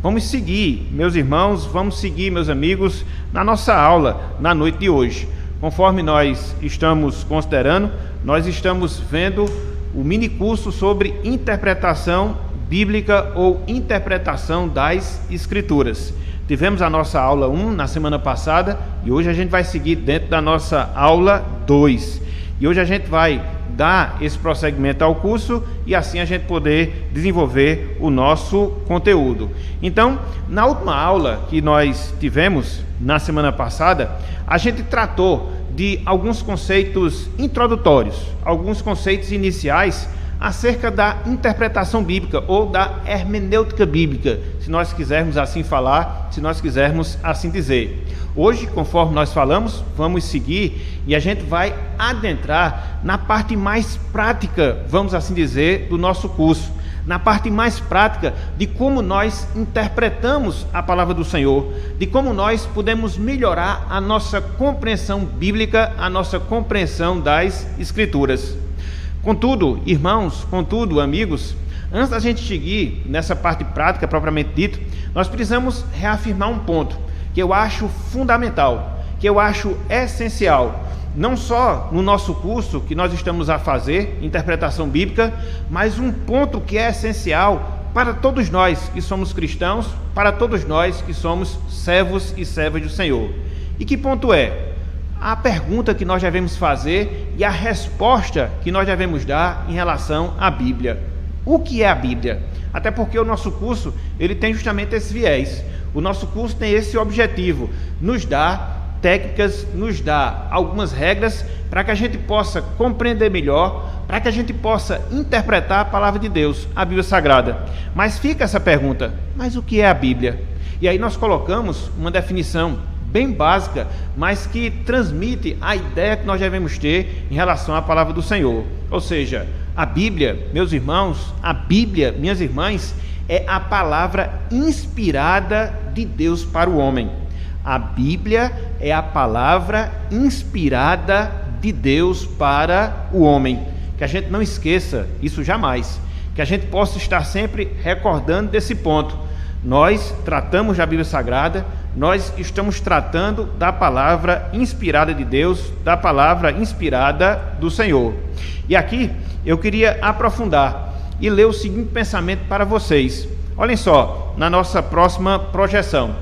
vamos seguir, meus irmãos, vamos seguir, meus amigos, na nossa aula na noite de hoje. Conforme nós estamos considerando, nós estamos vendo o mini curso sobre interpretação bíblica ou interpretação das Escrituras. Tivemos a nossa aula 1 na semana passada e hoje a gente vai seguir dentro da nossa aula 2. E hoje a gente vai dar esse prosseguimento ao curso e assim a gente poder desenvolver o nosso conteúdo. Então, na última aula que nós tivemos na semana passada, a gente tratou de alguns conceitos introdutórios, alguns conceitos iniciais acerca da interpretação bíblica ou da hermenêutica bíblica, se nós quisermos assim falar, se nós quisermos assim dizer. Hoje, conforme nós falamos, vamos seguir e a gente vai adentrar na parte mais prática, vamos assim dizer, do nosso curso, na parte mais prática de como nós interpretamos a palavra do Senhor, de como nós podemos melhorar a nossa compreensão bíblica, a nossa compreensão das Escrituras. Contudo, irmãos, amigos, antes da gente seguir nessa parte prática propriamente dita, nós precisamos reafirmar um ponto que eu acho fundamental, que eu acho essencial, não só no nosso curso que nós estamos a fazer, interpretação bíblica, mas um ponto que é essencial para todos nós que somos cristãos, para todos nós que somos servos e servas do Senhor. E que ponto é? A pergunta que nós devemos fazer e a resposta que nós devemos dar em relação à Bíblia. O que é a Bíblia? Até porque o nosso curso ele tem justamente esse viés. O nosso curso tem esse objetivo, nos dá técnicas, nos dá algumas regras para que a gente possa compreender melhor, para que a gente possa interpretar a palavra de Deus, a Bíblia Sagrada. Mas fica essa pergunta, mas o que é a Bíblia? E aí nós colocamos uma definição bem básica, mas que transmite a ideia que nós devemos ter em relação à palavra do Senhor. Ou seja, a Bíblia, meus irmãos, a Bíblia, minhas irmãs, é a palavra inspirada de Deus para o homem. A Bíblia é a palavra inspirada de Deus para o homem. Que a gente não esqueça isso jamais, que a gente possa estar sempre recordando desse ponto. Nós tratamos da Bíblia Sagrada, nós estamos tratando da palavra inspirada de Deus, da palavra inspirada do Senhor. E aqui eu queria aprofundar e ler o seguinte pensamento para vocês. Olhem só, na nossa próxima projeção.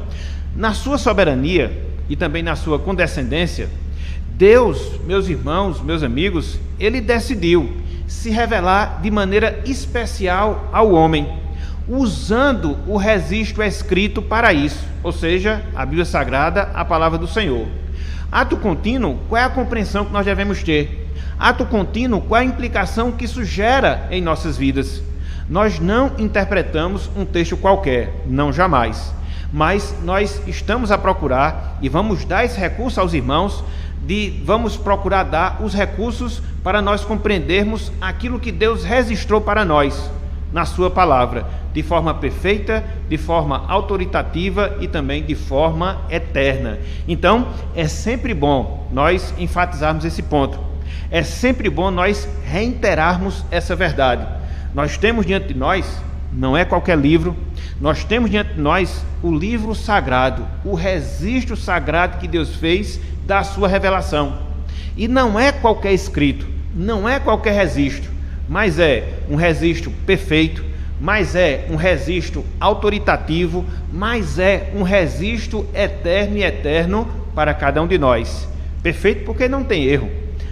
Na sua soberania e também na sua condescendência, Deus, meus irmãos, meus amigos, Ele decidiu se revelar de maneira especial ao homem, usando o registro escrito para isso, ou seja, a Bíblia Sagrada, a palavra do Senhor. Ato contínuo, qual é a compreensão que nós devemos ter? Ato contínuo, qual é a implicação que isso gera em nossas vidas? Nós não interpretamos um texto qualquer, não jamais, mas nós estamos a procurar e vamos dar esse recurso aos irmãos, vamos procurar dar os recursos para nós compreendermos aquilo que Deus registrou para nós na sua palavra, de forma perfeita, de forma autoritativa e também de forma eterna. Então, é sempre bom nós enfatizarmos esse ponto. É sempre bom nós reiterarmos essa verdade. Nós temos diante de nós, não é qualquer livro, nós temos diante de nós o livro sagrado, o registro sagrado que Deus fez da sua revelação. E não é qualquer escrito, não é qualquer registro, mas é um registro perfeito, mas é um registro autoritativo, mas é um registro eterno e eterno para cada um de nós. Perfeito porque não tem erro,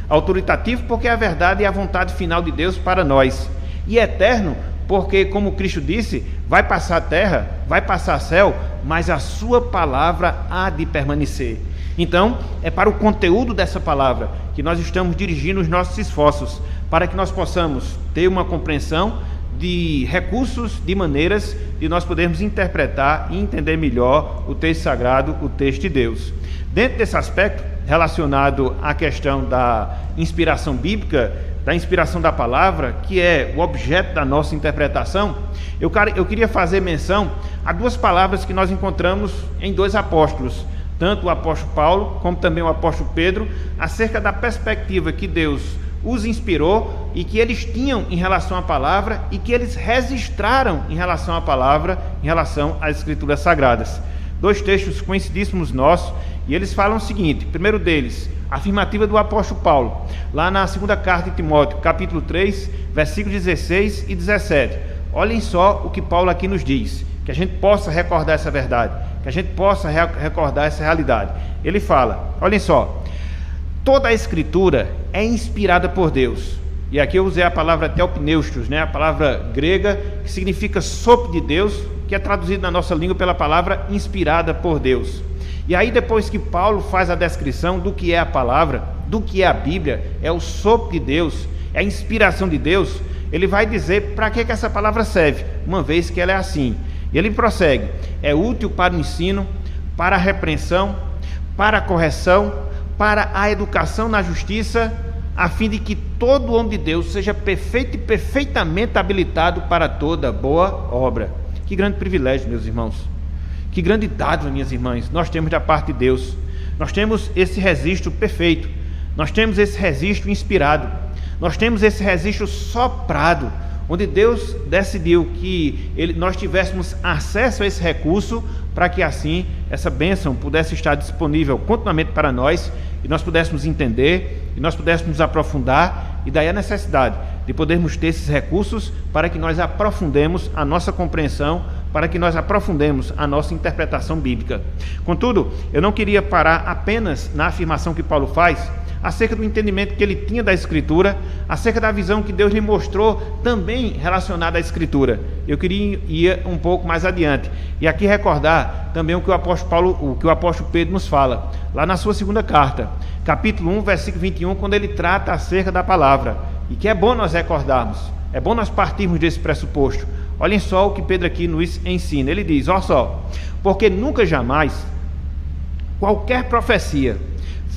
autoritativo porque é a verdade e a vontade final de Deus para nós, e eterno porque, como Cristo disse, vai passar a terra, vai passar céu, mas a sua palavra há de permanecer. Então, é para o conteúdo dessa palavra que nós estamos dirigindo os nossos esforços, para que nós possamos ter uma compreensão de recursos, de maneiras de nós podermos interpretar e entender melhor o texto sagrado, o texto de Deus. Dentro desse aspecto, relacionado à questão da inspiração bíblica, da inspiração da palavra, que é o objeto da nossa interpretação, eu queria fazer menção a duas palavras que nós encontramos em dois apóstolos, tanto o apóstolo Paulo como também o apóstolo Pedro, acerca da perspectiva que Deus os inspirou e que eles tinham em relação à palavra e que eles registraram em relação à palavra, em relação às Escrituras Sagradas. 2 textos conhecidíssimos nossos, e eles falam o seguinte: primeiro deles, a afirmativa do apóstolo Paulo, lá na segunda carta de Timóteo, capítulo 3, versículos 16 e 17. Olhem só o que Paulo aqui nos diz, que a gente possa recordar essa verdade, que a gente possa recordar essa realidade. Ele fala, olhem só: toda a Escritura é inspirada por Deus. E aqui eu usei a palavra theopneustos, a palavra grega que significa sopro de Deus, que é traduzido na nossa língua pela palavra inspirada por Deus. E aí, depois que Paulo faz a descrição do que é a palavra, do que é a Bíblia, é o sopro de Deus, é a inspiração de Deus, ele vai dizer para que essa palavra serve, uma vez que ela é assim. E ele prossegue: é útil para o ensino, para a repreensão, para a correção, para a educação na justiça, a fim de que todo homem de Deus seja perfeito e perfeitamente habilitado para toda boa obra. Que grande privilégio, meus irmãos. Que grande dádiva, minhas irmãs, nós temos da parte de Deus. Nós temos esse registro perfeito. Nós temos esse registro inspirado. Nós temos esse registro soprado, onde Deus decidiu que nós tivéssemos acesso a esse recurso para que assim essa bênção pudesse estar disponível continuamente para nós e nós pudéssemos entender e nós pudéssemos aprofundar, e daí a necessidade de podermos ter esses recursos para que nós aprofundemos a nossa compreensão, para que nós aprofundemos a nossa interpretação bíblica. Contudo, eu não queria parar apenas na afirmação que Paulo faz acerca do entendimento que ele tinha da Escritura, acerca da visão que Deus lhe mostrou também relacionada à Escritura. Eu queria ir um pouco mais adiante e aqui recordar também o que o apóstolo Pedro nos fala, lá na sua segunda carta, capítulo 1, versículo 21, quando ele trata acerca da palavra, e que é bom nós recordarmos, é bom nós partirmos desse pressuposto. Olhem só o que Pedro aqui nos ensina. Ele diz, olha só: porque nunca jamais qualquer profecia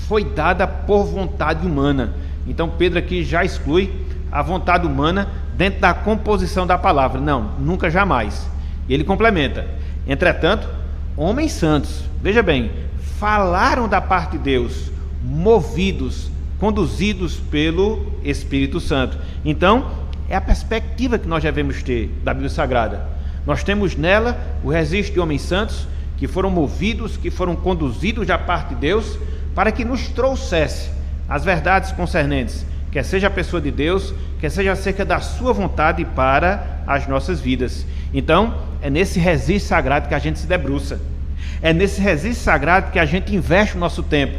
foi dada por vontade humana. Então Pedro aqui já exclui a vontade humana dentro da composição da palavra. Não, nunca jamais. E ele complementa: entretanto, homens santos, veja bem, falaram da parte de Deus, movidos, conduzidos pelo Espírito Santo. Então, é a perspectiva que nós devemos ter da Bíblia Sagrada. Nós temos nela o registro de homens santos que foram movidos, que foram conduzidos da parte de Deus, para que nos trouxesse as verdades concernentes, quer seja a pessoa de Deus, quer seja acerca da sua vontade para as nossas vidas. Então, é nesse registro sagrado que a gente se debruça, é nesse registro sagrado que a gente investe o nosso tempo,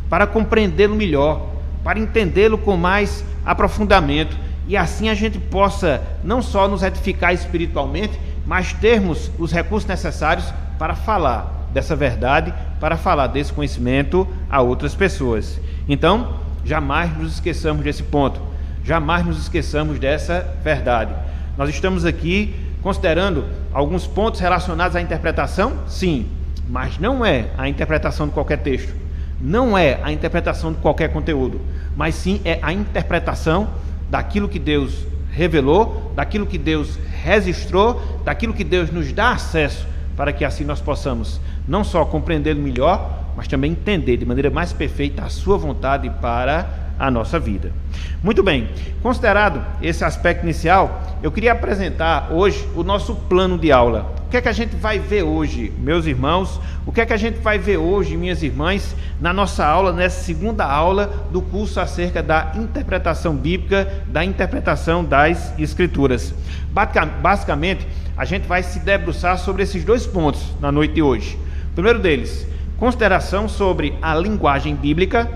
para compreendê-lo melhor, para entendê-lo com mais aprofundamento, e assim a gente possa não só nos edificar espiritualmente, mas termos os recursos necessários para falar dessa verdade, para falar desse conhecimento a outras pessoas. Então, jamais nos esqueçamos desse ponto, jamais nos esqueçamos dessa verdade. Nós estamos aqui considerando alguns pontos relacionados à interpretação, sim, mas não é a interpretação de qualquer texto, não é a interpretação de qualquer conteúdo, mas sim é a interpretação daquilo que Deus revelou, daquilo que Deus registrou, daquilo que Deus nos dá acesso, para que assim nós possamos não só compreendê-lo melhor, mas também entender de maneira mais perfeita a sua vontade para a nossa vida. Muito bem, considerado esse aspecto inicial, eu queria apresentar hoje o nosso plano de aula. O que é que a gente vai ver hoje, meus irmãos? O que é que a gente vai ver hoje, minhas irmãs, na nossa aula, nessa segunda aula do curso acerca da interpretação bíblica, da interpretação das Escrituras? Basicamente, a gente vai se debruçar sobre esses dois pontos na noite de hoje. O primeiro deles, consideração sobre a linguagem bíblica,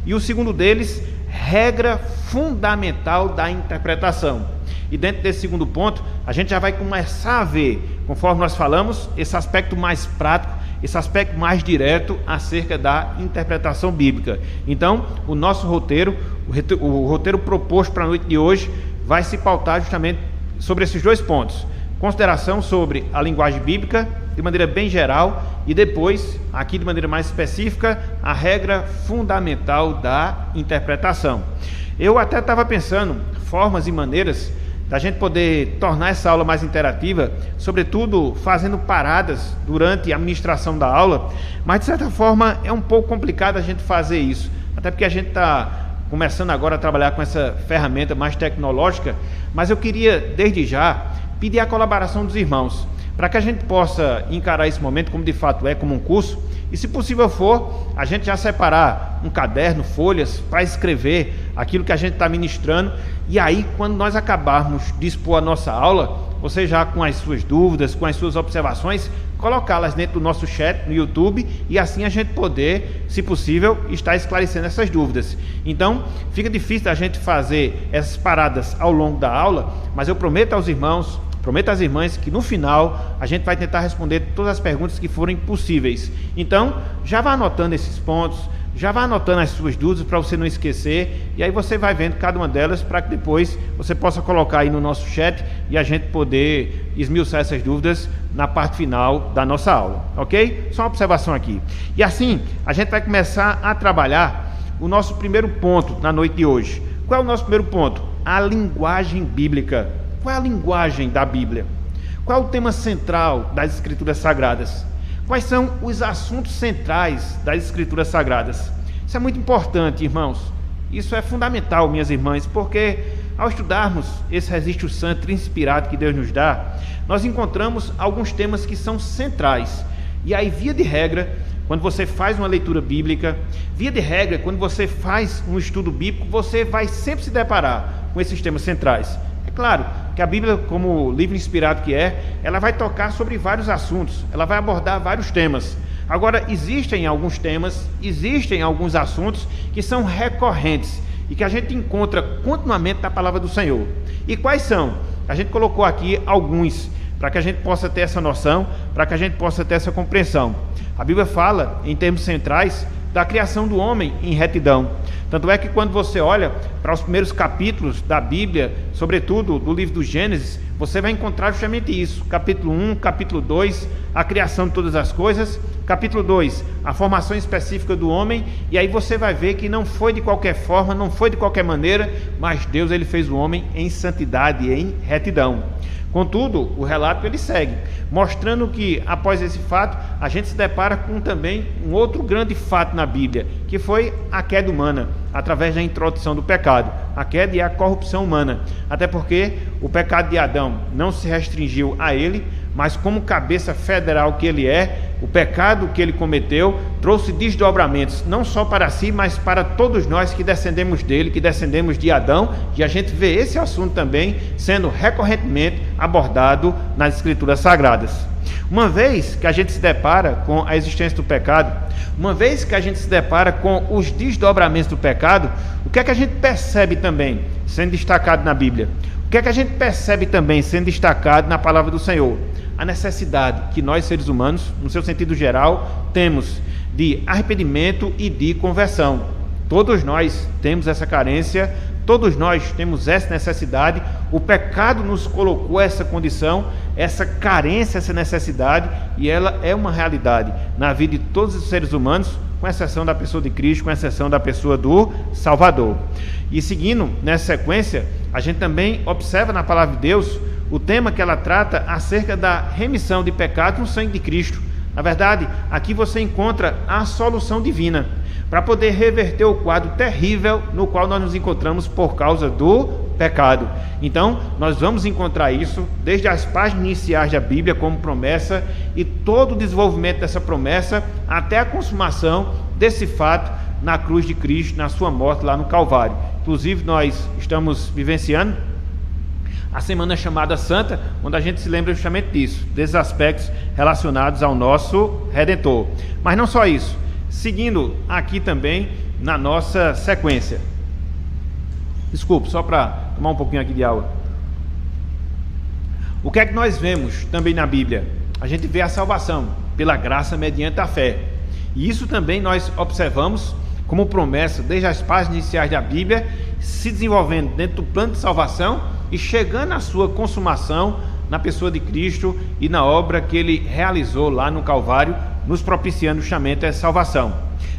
e o segundo deles, regra fundamental da interpretação. E dentro desse segundo ponto, a gente já vai começar a ver, conforme nós falamos, esse aspecto mais prático, esse aspecto mais direto acerca da interpretação bíblica. Então, o nosso roteiro, o roteiro proposto para a noite de hoje, vai se pautar justamente sobre esses dois pontos: consideração sobre a linguagem bíblica de maneira bem geral, e depois, aqui de maneira mais específica, a regra fundamental da interpretação. Eu até estava pensando formas e maneiras da gente poder tornar essa aula mais interativa, sobretudo fazendo paradas durante a ministração da aula, mas de certa forma é um pouco complicado a gente fazer isso, até porque a gente está começando agora a trabalhar com essa ferramenta mais tecnológica, mas eu queria, desde já, pedir a colaboração dos irmãos, para que a gente possa encarar esse momento como de fato é, como um curso, e se possível for, a gente já separar um caderno, folhas, para escrever aquilo que a gente está ministrando, e aí quando nós acabarmos de expor a nossa aula, você já com as suas dúvidas, com as suas observações, colocá-las dentro do nosso chat no YouTube, e assim a gente poder, se possível, estar esclarecendo essas dúvidas. Então, fica difícil a gente fazer essas paradas ao longo da aula, mas eu prometo aos irmãos, prometo às irmãs que no final a gente vai tentar responder todas as perguntas que forem possíveis. Então, já vá anotando esses pontos, já vá anotando as suas dúvidas para você não esquecer, e aí você vai vendo cada uma delas para que depois você possa colocar aí no nosso chat e a gente poder esmiuçar essas dúvidas na parte final da nossa aula, ok? Só uma observação aqui. E assim, a gente vai começar a trabalhar o nosso primeiro ponto na noite de hoje. Qual é o nosso primeiro ponto? A linguagem bíblica. Qual é a linguagem da Bíblia? Qual é o tema central das Escrituras Sagradas? Quais são os assuntos centrais das Escrituras Sagradas? Isso é muito importante, irmãos. Isso é fundamental, minhas irmãs, porque ao estudarmos esse registro santo inspirado que Deus nos dá, nós encontramos alguns temas que são centrais. E aí, via de regra, quando você faz uma leitura bíblica, via de regra, quando você faz um estudo bíblico, você vai sempre se deparar com esses temas centrais. É claro que a Bíblia, como livro inspirado que é, ela vai tocar sobre vários assuntos, ela vai abordar vários temas. Agora, existem alguns temas, existem alguns assuntos que são recorrentes e que a gente encontra continuamente na palavra do Senhor. E quais são? A gente colocou aqui alguns, para que a gente possa ter essa noção, para que a gente possa ter essa compreensão. A Bíblia fala, em termos centrais, da criação do homem em retidão. Tanto é que quando você olha para os primeiros capítulos da Bíblia, sobretudo do livro do Gênesis, você vai encontrar justamente isso. Capítulo 1, capítulo 2, a criação de todas as coisas. Capítulo 2, a formação específica do homem. E aí você vai ver que não foi de qualquer forma, não foi de qualquer maneira, mas Deus ele fez o homem em santidade, em retidão. Contudo, o relato ele segue, mostrando que após esse fato, a gente se depara com também um outro grande fato na Bíblia, que foi a queda humana, através da introdução do pecado. A queda e a corrupção humana, até porque o pecado de Adão não se restringiu a ele, mas como cabeça federal que ele é, o pecado que ele cometeu trouxe desdobramentos, não só para si, mas para todos nós que descendemos dele, que descendemos de Adão, e a gente vê esse assunto também sendo recorrentemente abordado nas Escrituras Sagradas. Uma vez que a gente se depara com a existência do pecado, uma vez que a gente se depara com os desdobramentos do pecado, o que é que a gente percebe também sendo destacado na Bíblia? O que é que a gente percebe também sendo destacado na palavra do Senhor? A necessidade que nós, seres humanos, no seu sentido geral, temos de arrependimento e de conversão. Todos nós temos essa carência, todos nós temos essa necessidade. O pecado nos colocou essa condição, essa carência, essa necessidade, e ela é uma realidade na vida de todos os seres humanos, com exceção da pessoa de Cristo, com exceção da pessoa do Salvador. E seguindo nessa sequência, a gente também observa na palavra de Deus o tema que ela trata acerca da remissão de pecados no sangue de Cristo. Na verdade, aqui você encontra a solução divina para poder reverter o quadro terrível no qual nós nos encontramos por causa do pecado. Então, nós vamos encontrar isso desde as páginas iniciais da Bíblia como promessa, e todo o desenvolvimento dessa promessa até a consumação desse fato na cruz de Cristo, na sua morte lá no Calvário. Inclusive, nós estamos vivenciando a semana chamada Santa, onde a gente se lembra justamente disso, desses aspectos relacionados ao nosso Redentor. Mas não só isso, seguindo aqui também na nossa sequência. Desculpe, só para tomar um pouquinho aqui de água. O que é que nós vemos também na Bíblia? A gente vê a salvação pela graça mediante a fé. E isso também nós observamos como promessa desde as páginas iniciais da Bíblia, se desenvolvendo dentro do plano de salvação e chegando à sua consumação na pessoa de Cristo e na obra que ele realizou lá no Calvário, nos propiciando justamente a salvação.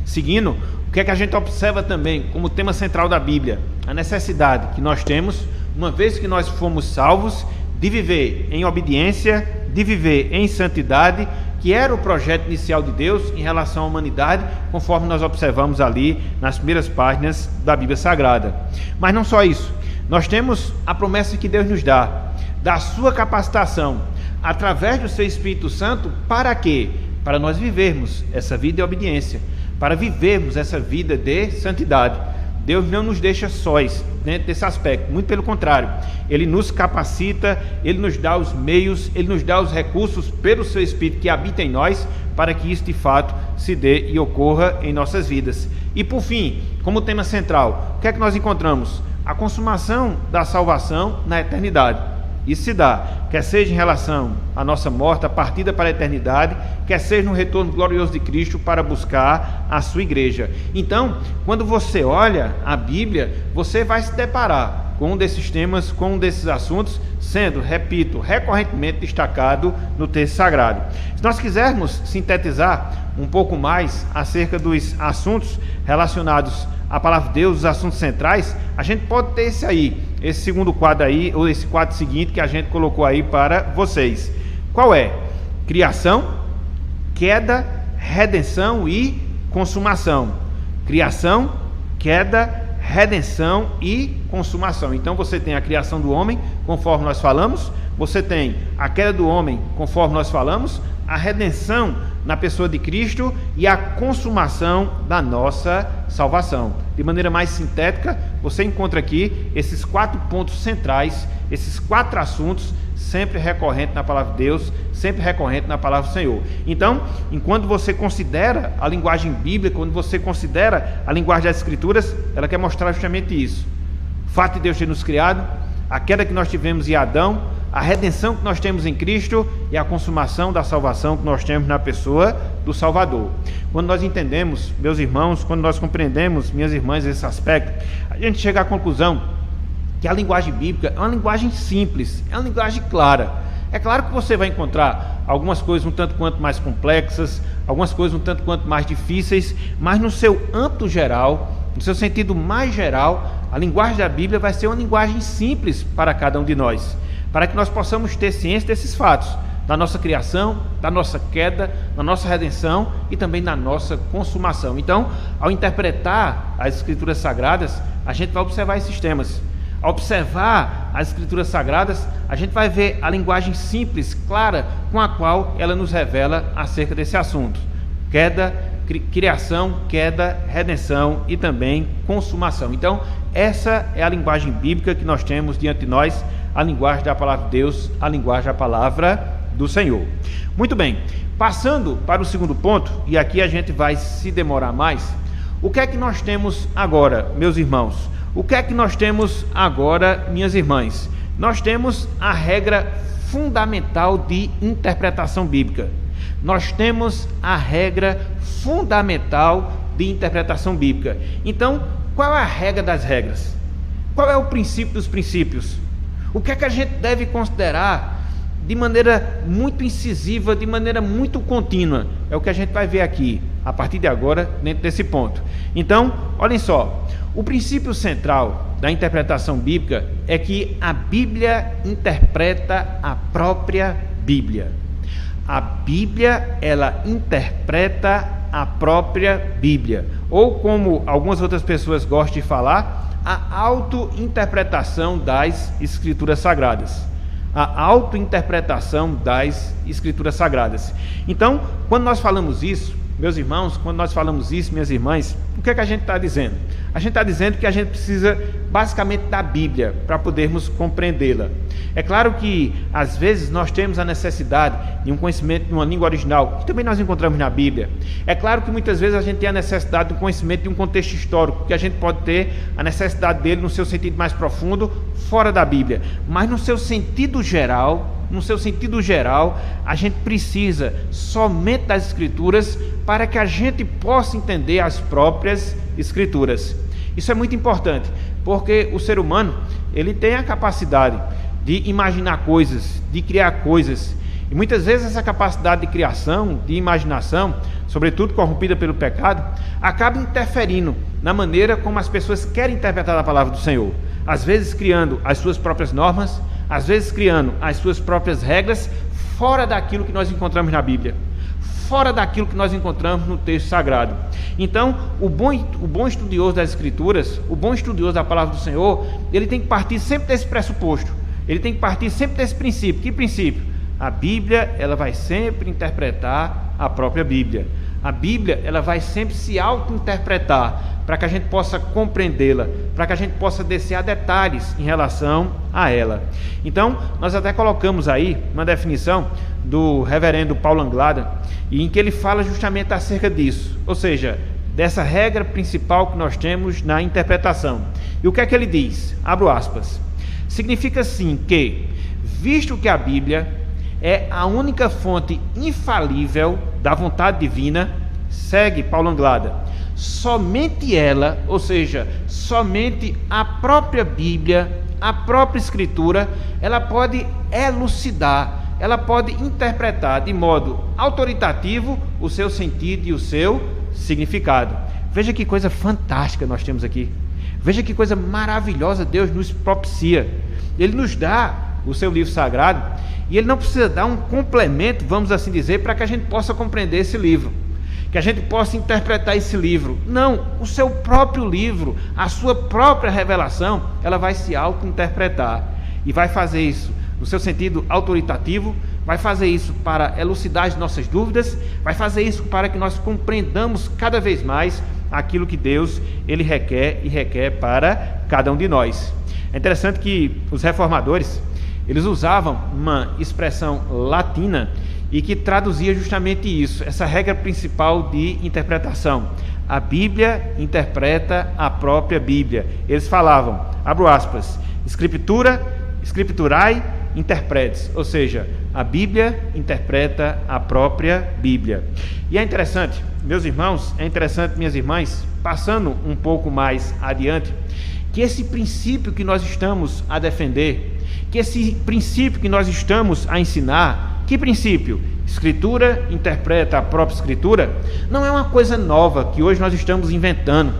Seguindo, o que é que a gente observa também como tema central da Bíblia? A necessidade que nós temos, uma vez que nós fomos salvos, de viver em obediência, de viver em santidade, que era o projeto inicial de Deus em relação à humanidade, conforme nós observamos ali nas primeiras páginas da Bíblia Sagrada. Mas não só isso, nós temos a promessa que Deus nos dá, da sua capacitação, através do seu Espírito Santo, para quê? Para nós vivermos essa vida de obediência, para vivermos essa vida de santidade. Deus não nos deixa sós dentro desse aspecto, muito pelo contrário, Ele nos capacita, Ele nos dá os meios, Ele nos dá os recursos pelo seu Espírito que habita em nós, para que isso de fato se dê e ocorra em nossas vidas. E por fim, como tema central, o que é que nós encontramos? A consumação da salvação na eternidade. Isso se dá, quer seja em relação à nossa morte, a partida para a eternidade, quer seja no retorno glorioso de Cristo para buscar a sua igreja. Então, quando você olha a Bíblia, você vai se deparar com um desses temas, com um desses assuntos, sendo, repito, recorrentemente destacado no texto sagrado. Se nós quisermos sintetizar um pouco mais acerca dos assuntos relacionados à palavra de Deus, os assuntos centrais, a gente pode ter esse segundo quadro aí, ou esse quadro seguinte que a gente colocou aí para vocês. Qual é? Criação, queda, redenção e consumação. Criação, queda, redenção e consumação. Então você tem a criação do homem, conforme nós falamos, você tem a queda do homem, conforme nós falamos, a redenção na pessoa de Cristo e a consumação da nossa salvação. De maneira mais sintética, você encontra aqui esses 4 pontos centrais, esses 4 assuntos, sempre recorrente na palavra de Deus, sempre recorrente na palavra do Senhor. Então, enquanto você considera a linguagem bíblica, quando você considera a linguagem das Escrituras, ela quer mostrar justamente isso. O fato de Deus ter nos criado, a queda que nós tivemos em Adão, a redenção que nós temos em Cristo e a consumação da salvação que nós temos na pessoa do Salvador. Quando nós entendemos, meus irmãos, quando nós compreendemos, minhas irmãs, esse aspecto, a gente chega à conclusão que a linguagem bíblica é uma linguagem simples, é uma linguagem clara. É claro que você vai encontrar algumas coisas um tanto quanto mais complexas, algumas coisas um tanto quanto mais difíceis, mas no seu âmbito geral, no seu sentido mais geral, a linguagem da Bíblia vai ser uma linguagem simples para cada um de nós, para que nós possamos ter ciência desses fatos, da nossa criação, da nossa queda, da nossa redenção e também da nossa consumação. Então, ao interpretar as Escrituras Sagradas, a gente vai observar esses temas. Ao observar as Escrituras Sagradas, a gente vai ver a linguagem simples, clara, com a qual ela nos revela acerca desse assunto. Queda, criação, queda, redenção e também consumação. Então, essa é a linguagem bíblica que nós temos diante de nós, a linguagem da palavra de Deus, a linguagem da palavra do Senhor. Muito bem, passando para o segundo ponto, e aqui a gente vai se demorar mais, o que é que nós temos agora, meus irmãos? O que é que nós temos agora, minhas irmãs? Nós temos a regra fundamental de interpretação bíblica. Nós temos a regra fundamental de interpretação bíblica. Então, qual é a regra das regras? Qual é o princípio dos princípios? O que é que a gente deve considerar de maneira muito incisiva, de maneira muito contínua? É o que a gente vai ver aqui, a partir de agora, dentro desse ponto. Então, olhem só, o princípio central da interpretação bíblica é que a Bíblia interpreta a própria Bíblia. A Bíblia, ela interpreta a própria Bíblia. Ou, como algumas outras pessoas gostam de falar, a auto-interpretação das Escrituras Sagradas. A auto-interpretação das Escrituras Sagradas. Então, quando nós falamos isso, meus irmãos, quando nós falamos isso, minhas irmãs, o que é que a gente está dizendo? A gente está dizendo que a gente precisa basicamente da Bíblia para podermos compreendê-la. É claro que às vezes nós temos a necessidade de um conhecimento de uma língua original, que também nós encontramos na Bíblia. É claro que muitas vezes a gente tem a necessidade de um conhecimento de um contexto histórico, que a gente pode ter a necessidade dele no seu sentido mais profundo, fora da Bíblia. Mas no seu sentido geral, a gente precisa somente das Escrituras para que a gente possa entender as próprias Escrituras. Isso é muito importante, porque o ser humano, ele tem a capacidade de imaginar coisas, de criar coisas, e muitas vezes essa capacidade de criação, de imaginação, sobretudo corrompida pelo pecado, acaba interferindo na maneira como as pessoas querem interpretar a palavra do Senhor, às vezes criando as suas próprias normas, às vezes criando as suas próprias regras, fora daquilo que nós encontramos na Bíblia, fora daquilo que nós encontramos no texto sagrado. Então, o bom estudioso das Escrituras, o bom estudioso da Palavra do Senhor, ele tem que partir sempre desse pressuposto, ele tem que partir sempre desse princípio. Que princípio? A Bíblia, ela vai sempre interpretar a própria Bíblia. A Bíblia, ela vai sempre se auto-interpretar, para que a gente possa compreendê-la, para que a gente possa descer a detalhes em relação a ela. Então, nós até colocamos aí uma definição do reverendo Paulo Anglada, em que ele fala justamente acerca disso, ou seja, dessa regra principal que nós temos na interpretação. E o que é que ele diz? Abro aspas. Significa assim que, visto que a Bíblia é a única fonte infalível da vontade divina, segue Paulo Anglada, somente ela, ou seja, somente a própria Bíblia, a própria Escritura, ela pode elucidar, ela pode interpretar de modo autoritativo o seu sentido e o seu significado. Veja que coisa fantástica nós temos aqui. Veja que coisa maravilhosa Deus nos propicia. Ele nos dá o seu livro sagrado e ele não precisa dar um complemento, vamos assim dizer, para que a gente possa compreender esse livro, que a gente possa interpretar esse livro. Não, o seu próprio livro, a sua própria revelação, ela vai se auto-interpretar e vai fazer isso no seu sentido autoritativo, vai fazer isso para elucidar as nossas dúvidas, vai fazer isso para que nós compreendamos cada vez mais aquilo que Deus ele requer e requer para cada um de nós. É interessante que os reformadores, eles usavam uma expressão latina e que traduzia justamente isso, essa regra principal de interpretação. A Bíblia interpreta a própria Bíblia. Eles falavam, abro aspas, scripturae interpretes, ou seja, a Bíblia interpreta a própria Bíblia. E é interessante, meus irmãos, minhas irmãs, passando um pouco mais adiante, que esse princípio que nós estamos a defender, que esse princípio que nós estamos a ensinar, que princípio? Escritura interpreta a própria Escritura, não é uma coisa nova que hoje nós estamos inventando,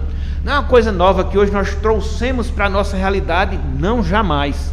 não é uma coisa nova que hoje nós trouxemos para a nossa realidade, não, jamais.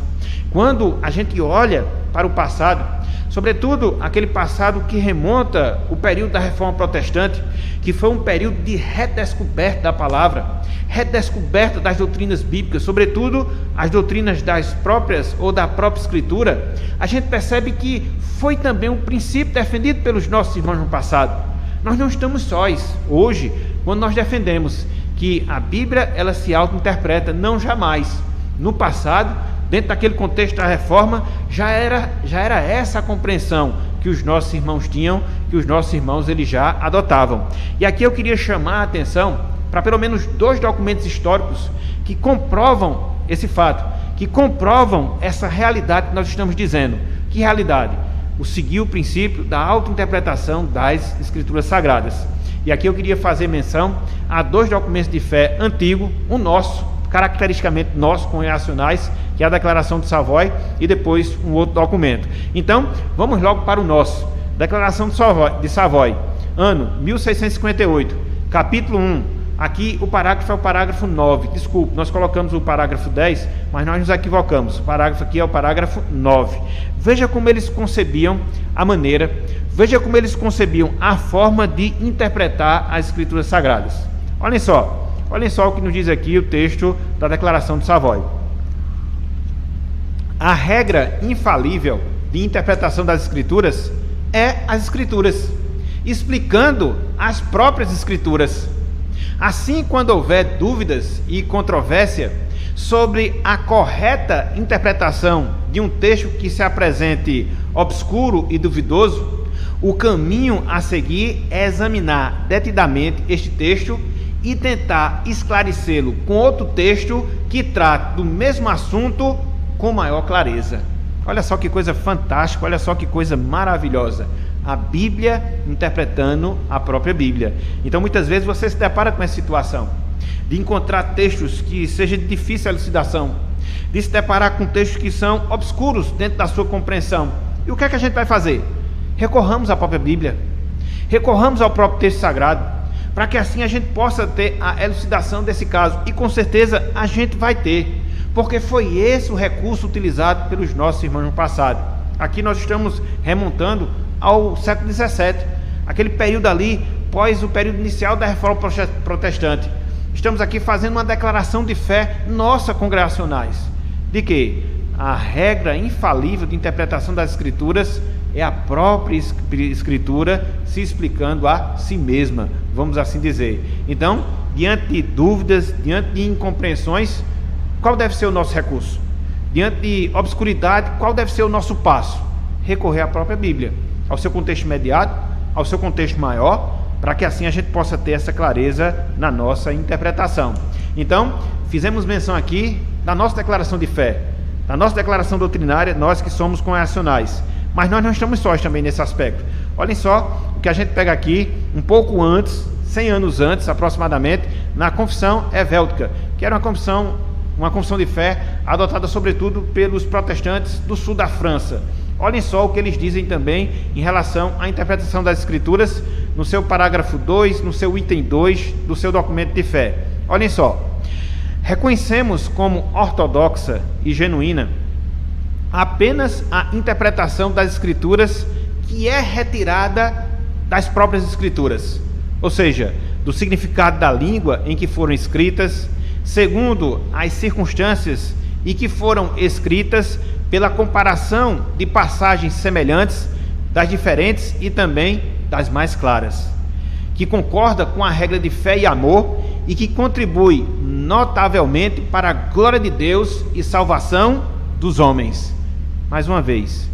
Quando a gente olha para o passado, sobretudo aquele passado que remonta o período da Reforma Protestante, que foi um período de redescoberta da palavra, redescoberta das doutrinas bíblicas, sobretudo as doutrinas das próprias ou da própria Escritura, a gente percebe que foi também um princípio defendido pelos nossos irmãos no passado. Nós não estamos sós hoje quando nós defendemos que a Bíblia ela se auto-interpreta, não, jamais. No passado, dentro daquele contexto da reforma, já era essa a compreensão que os nossos irmãos tinham, que os nossos irmãos eles já adotavam. E aqui eu queria chamar a atenção para pelo menos 2 documentos históricos que comprovam esse fato, que comprovam essa realidade que nós estamos dizendo. Que realidade? O seguir o princípio da auto-interpretação das Escrituras Sagradas. E aqui eu queria fazer menção a 2 documentos de fé antigos, o nosso, caracteristicamente nosso, congregacionais, que é a Declaração de Savoy, e depois um outro documento. Então, vamos logo para o nosso. Declaração de Savoy, ano 1658, capítulo 1. Aqui o parágrafo é o parágrafo 9. Desculpe, nós colocamos o parágrafo 10, mas nós nos equivocamos. O parágrafo aqui é o parágrafo 9. Veja como eles concebiam a maneira, veja como eles concebiam a forma de interpretar as Escrituras Sagradas. Olhem só o que nos diz aqui o texto da Declaração de Savoy. A regra infalível de interpretação das Escrituras é as Escrituras, explicando as próprias Escrituras. Assim, quando houver dúvidas e controvérsia sobre a correta interpretação de um texto que se apresente obscuro e duvidoso, o caminho a seguir é examinar detidamente este texto e tentar esclarecê-lo com outro texto que trate do mesmo assunto com maior clareza. Olha só que coisa fantástica, olha só que coisa maravilhosa. A Bíblia interpretando a própria Bíblia. Então, muitas vezes você se depara com essa situação de encontrar textos que sejam de difícil elucidação, de se deparar com textos que são obscuros dentro da sua compreensão. E o que é que a gente vai fazer? Recorramos à própria Bíblia, recorramos ao próprio texto sagrado, para que assim a gente possa ter a elucidação desse caso. E com certeza a gente vai ter, porque foi esse o recurso utilizado pelos nossos irmãos no passado. Aqui nós estamos remontando ao século XVII, aquele período ali, pós o período inicial da Reforma Protestante. Estamos aqui fazendo uma declaração de fé nossa, congregacionais, de que a regra infalível de interpretação das Escrituras é a própria Escritura se explicando a si mesma, vamos assim dizer. Então, diante de dúvidas, diante de incompreensões, qual deve ser o nosso recurso? Diante de obscuridade, qual deve ser o nosso passo? Recorrer à própria Bíblia, ao seu contexto imediato, ao seu contexto maior, para que assim a gente possa ter essa clareza na nossa interpretação. Então, fizemos menção aqui da nossa declaração de fé, da nossa declaração doutrinária, nós que somos congregacionais. Mas nós não estamos sós também nesse aspecto. Olhem só o que a gente pega aqui, um pouco antes, 100 anos antes aproximadamente, na Confissão Helvética, que era uma confissão de fé adotada sobretudo pelos protestantes do sul da França. Olhem só o que eles dizem também em relação à interpretação das Escrituras, no seu parágrafo 2, no seu item 2 do seu documento de fé. Olhem só: reconhecemos como ortodoxa e genuína apenas a interpretação das Escrituras que é retirada das próprias Escrituras, ou seja, do significado da língua em que foram escritas, segundo as circunstâncias e que foram escritas pela comparação de passagens semelhantes, das diferentes e também das mais claras, que concorda com a regra de fé e amor e que contribui notavelmente para a glória de Deus e salvação dos homens. Mais uma vez,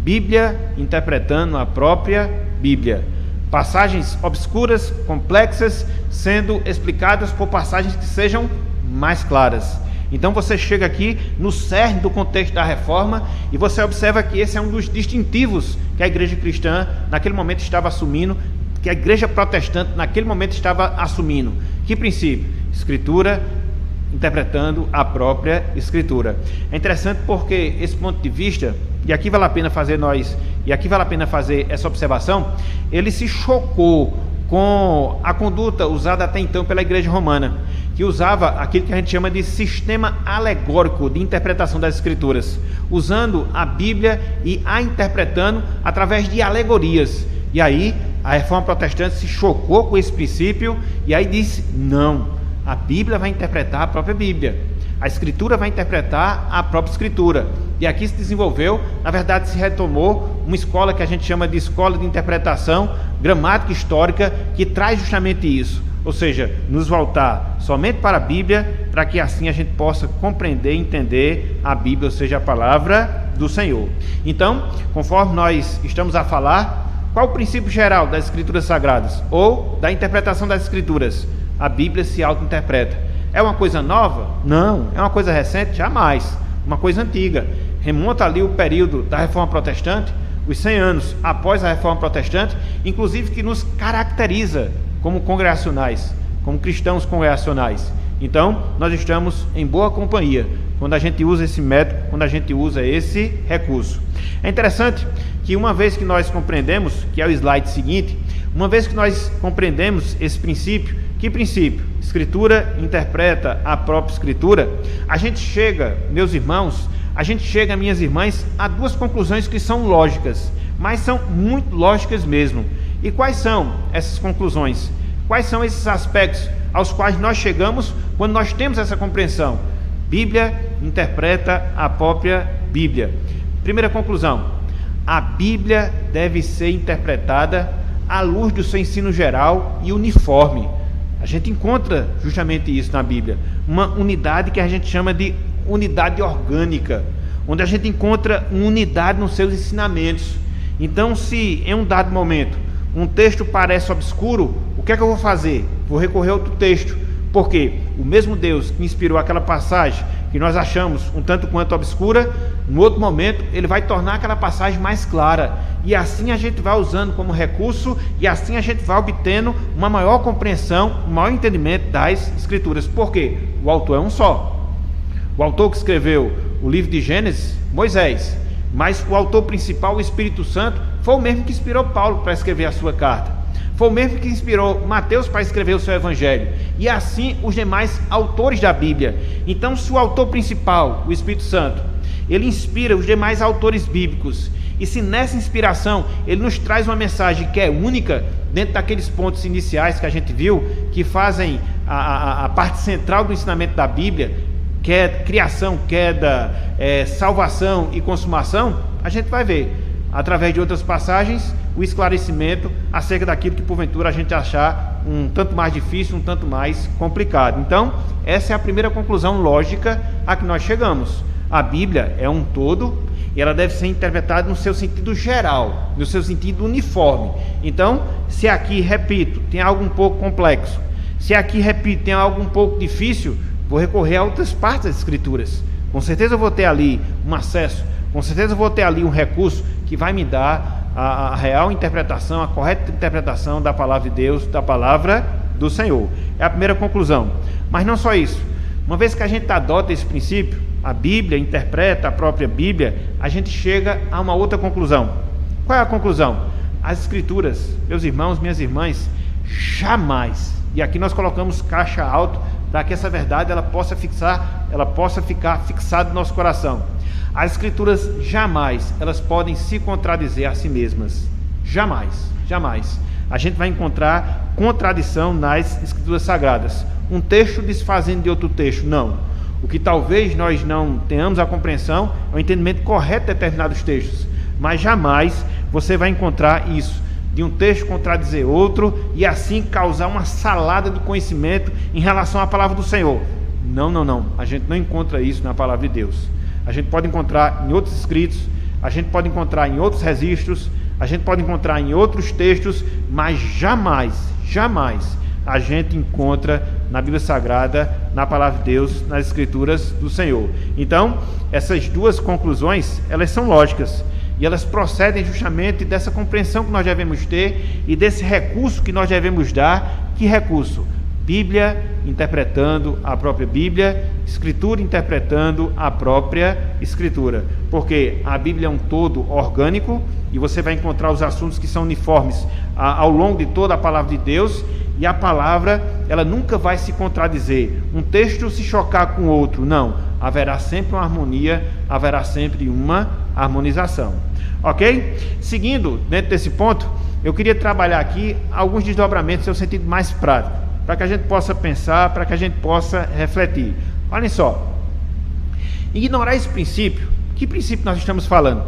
Bíblia interpretando a própria Bíblia. Passagens obscuras, complexas, sendo explicadas por passagens que sejam mais claras. Então você chega aqui no cerne do contexto da reforma e você observa que esse é um dos distintivos que a igreja cristã naquele momento estava assumindo, que a igreja protestante naquele momento estava assumindo. Que princípio? Escritura interpretando a própria Escritura. É interessante porque esse ponto de vista, e aqui vale a pena fazer essa observação, ele se chocou com a conduta usada até então pela igreja romana, que usava aquilo que a gente chama de sistema alegórico de interpretação das Escrituras, usando a Bíblia e a interpretando através de alegorias. E aí a reforma protestante se chocou com esse princípio e aí disse: não, a Bíblia vai interpretar a própria Bíblia, a Escritura vai interpretar a própria Escritura. E aqui se desenvolveu, na verdade se retomou uma escola que a gente chama de escola de interpretação gramática histórica, que traz justamente isso, ou seja, nos voltar somente para a Bíblia, para que assim a gente possa compreender e entender a Bíblia, ou seja, a palavra do Senhor. Então, conforme nós estamos a falar, qual o princípio geral das Escrituras Sagradas, ou da interpretação das Escrituras? A Bíblia se auto-interpreta. É uma coisa nova? Não. É uma coisa recente? Jamais. Uma coisa antiga. Remonta ali o período da Reforma Protestante, os 100 anos após a Reforma Protestante, inclusive que nos caracteriza como congregacionais, como cristãos congregacionais. Então, nós estamos em boa companhia quando a gente usa esse método, quando a gente usa esse recurso. É interessante que uma vez que nós compreendemos, que é o slide seguinte, uma vez que nós compreendemos esse princípio, que princípio? Escritura interpreta a própria Escritura. A gente chega, meus irmãos, minhas irmãs, a duas conclusões que são lógicas, mas são muito lógicas mesmo. E quais são essas conclusões? Quais são esses aspectos aos quais nós chegamos quando nós temos essa compreensão? Bíblia interpreta a própria Bíblia. Primeira conclusão: a Bíblia deve ser interpretada à luz do seu ensino geral e uniforme. A gente encontra justamente isso na Bíblia, uma unidade que a gente chama de unidade orgânica, onde a gente encontra uma unidade nos seus ensinamentos. Então, se em um dado momento um texto parece obscuro, o que é que eu vou fazer? Vou recorrer a outro texto, porque o mesmo Deus que inspirou aquela passagem que nós achamos um tanto quanto obscura, no outro momento ele vai tornar aquela passagem mais clara, e assim a gente vai usando como recurso, e assim a gente vai obtendo uma maior compreensão, um maior entendimento das Escrituras. Por quê? O autor é um só. O autor que escreveu o livro de Gênesis, Moisés, mas o autor principal, o Espírito Santo, foi o mesmo que inspirou Paulo para escrever a sua carta, foi o mesmo que inspirou Mateus para escrever o seu evangelho, e assim os demais autores da Bíblia. Então, se o autor principal, o Espírito Santo, ele inspira os demais autores bíblicos, E se nessa inspiração ele nos traz uma mensagem que é única, dentro daqueles pontos iniciais que a gente viu, que fazem a parte central do ensinamento da Bíblia, que é criação, queda, salvação e consumação, a gente vai ver, através de outras passagens, o esclarecimento acerca daquilo que porventura a gente achar um tanto mais difícil, um tanto mais complicado. Então, essa é a primeira conclusão lógica a que nós chegamos. A Bíblia é um todo e ela deve ser interpretada no seu sentido geral, no seu sentido uniforme. Então, se aqui, repito, tem algo um pouco complexo, se aqui, repito, tem algo um pouco difícil, vou recorrer a outras partes das Escrituras. Com certeza eu vou ter ali um acesso, com certeza eu vou ter ali um recurso que vai me dar a real interpretação, a correta interpretação da palavra de Deus, da palavra do Senhor. É a primeira conclusão. Mas não só isso. Uma vez que a gente adota esse princípio, a Bíblia interpreta a própria Bíblia, a gente chega a uma outra conclusão. Qual é a conclusão? As Escrituras, meus irmãos, minhas irmãs, jamais, e aqui nós colocamos caixa alto, para que essa verdade ela possa ficar fixada no nosso coração. As Escrituras jamais, elas podem se contradizer a si mesmas. Jamais, jamais. A gente vai encontrar contradição nas Escrituras Sagradas. Um texto desfazendo de outro texto, não. O que talvez nós não tenhamos a compreensão é o entendimento correto de determinados textos. Mas jamais você vai encontrar isso, de um texto contradizer outro e assim causar uma salada de conhecimento em relação à palavra do Senhor. Não, não, não. A gente não encontra isso na palavra de Deus. A gente pode encontrar em outros escritos, a gente pode encontrar em outros registros, a gente pode encontrar em outros textos, mas jamais, jamais a gente encontra na Bíblia Sagrada, na palavra de Deus, nas Escrituras do Senhor. Então, essas duas conclusões, elas são lógicas e elas procedem justamente dessa compreensão que nós devemos ter e desse recurso que nós devemos dar. Que recurso? Bíblia interpretando a própria Bíblia, Escritura interpretando a própria Escritura, porque a Bíblia é um todo orgânico e você vai encontrar os assuntos que são uniformes ao longo de toda a palavra de Deus, e a palavra ela nunca vai se contradizer, um texto se chocar com outro, não, haverá sempre uma harmonia, haverá sempre uma harmonização, ok? Seguindo dentro desse ponto, eu queria trabalhar aqui alguns desdobramentos no seu sentido mais prático, para que a gente possa pensar, para que a gente possa refletir. Olhem só, ignorar esse princípio, que princípio nós estamos falando?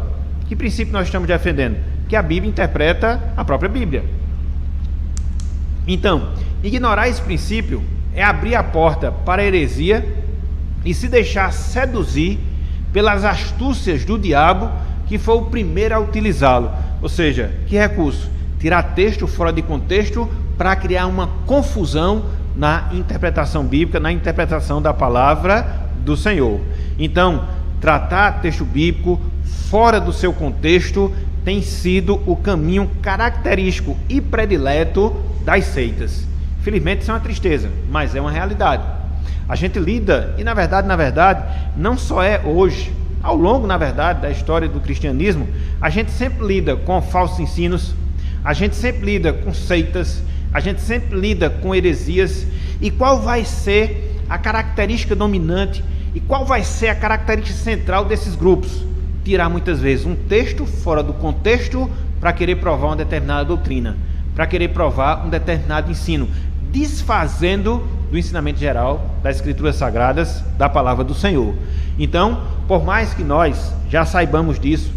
Que princípio nós estamos defendendo? Que a Bíblia interpreta a própria Bíblia. Então, ignorar esse princípio é abrir a porta para a heresia e se deixar seduzir pelas astúcias do diabo, que foi o primeiro a utilizá-lo. Ou seja, que recurso? Tirar texto fora de contexto para criar uma confusão na interpretação bíblica, na interpretação da palavra do Senhor. Então, tratar texto bíblico fora do seu contexto tem sido o caminho característico e predileto das seitas. Felizmente isso é uma tristeza, mas é uma realidade. A gente lida, e na verdade, não só é hoje, ao longo, na verdade, da história do cristianismo, a gente sempre lida com falsos ensinos, a gente sempre lida com seitas, a gente sempre lida com heresias. E qual vai ser a característica dominante e qual vai ser a característica central desses grupos? Tirar muitas vezes um texto fora do contexto para querer provar uma determinada doutrina, para querer provar um determinado ensino, desfazendo do ensinamento geral das Escrituras Sagradas, da palavra do Senhor. Então, por mais que nós já saibamos disso,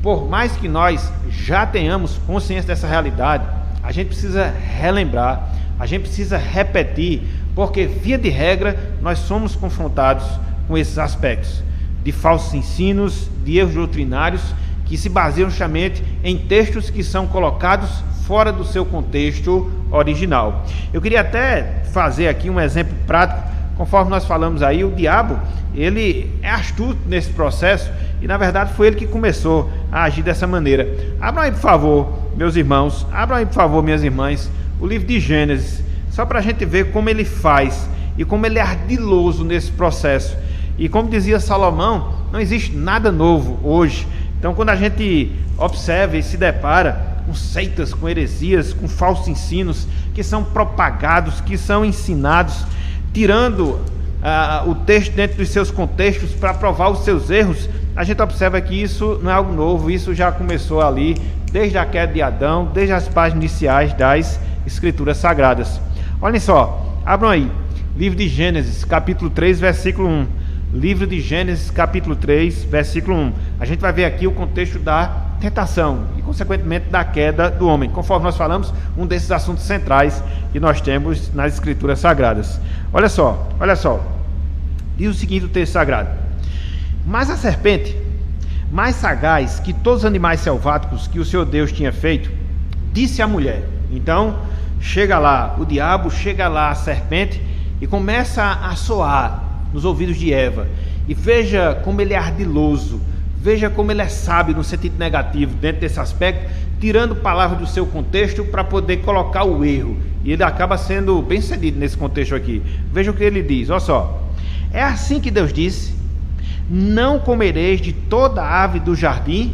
por mais que nós já tenhamos consciência dessa realidade, a gente precisa relembrar, a gente precisa repetir, porque via de regra nós somos confrontados com esses aspectos de falsos ensinos, de erros doutrinários que se baseiam justamente em textos que são colocados fora do seu contexto original. Eu queria até fazer aqui um exemplo prático. Conforme nós falamos aí, o diabo, ele é astuto nesse processo e na verdade foi ele que começou a agir dessa maneira. Abram aí, por favor, meus irmãos, abram aí, por favor, minhas irmãs, o livro de Gênesis, só para a gente ver como ele faz e como ele é ardiloso nesse processo. E como dizia Salomão, não existe nada novo hoje. Então, quando a gente observa e se depara com seitas, com heresias, com falsos ensinos que são propagados, que são ensinados, tirando o texto dentro dos seus contextos para provar os seus erros, a gente observa que isso não é algo novo, isso já começou ali desde a queda de Adão, desde as páginas iniciais das Escrituras Sagradas. Olhem só, abram aí, livro de Gênesis, capítulo 3, versículo 1. Livro de Gênesis, capítulo 3, versículo 1. A gente vai ver aqui o contexto da tentação e, consequentemente, da queda do homem. Conforme nós falamos, um desses assuntos centrais que nós temos nas Escrituras Sagradas. Olha só. Diz o seguinte o texto sagrado: mas a serpente, mais sagaz que todos os animais selváticos que o Senhor Deus tinha feito, disse à mulher. Então, chega lá o diabo, chega lá a serpente e começa a soar nos ouvidos de Eva. E veja como ele é ardiloso, veja como ele é sábio no sentido negativo dentro desse aspecto, tirando palavras do seu contexto para poder colocar o erro. E ele acaba sendo bem sucedido nesse contexto aqui. Veja o que ele diz, olha só. É assim que Deus disse: não comereis de toda ave do jardim.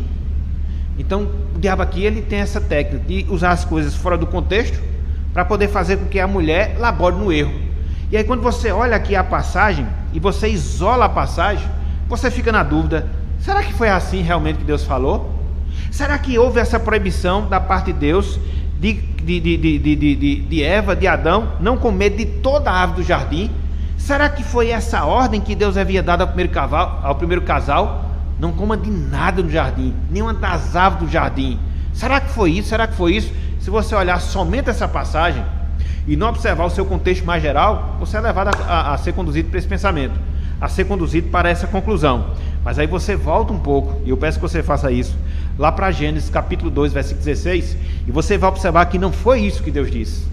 Então o diabo aqui ele tem essa técnica de usar as coisas fora do contexto para poder fazer com que a mulher labore no erro. E aí quando você olha aqui a passagem e você isola a passagem, você fica na dúvida: será que foi assim realmente que Deus falou? Será que houve essa proibição da parte de Deus de Eva, de Adão, não comer de toda a ave do jardim? Será que foi essa ordem que Deus havia dado ao primeiro casal? Não coma de nada no jardim, nenhuma das aves do jardim. Será que foi isso? Será que foi isso? Se você olhar somente essa passagem e não observar o seu contexto mais geral, você é levado a ser conduzido para esse pensamento, a ser conduzido para essa conclusão. Mas aí você volta um pouco, e eu peço que você faça isso, lá para Gênesis capítulo 2, versículo 16, e você vai observar que não foi isso que Deus disse,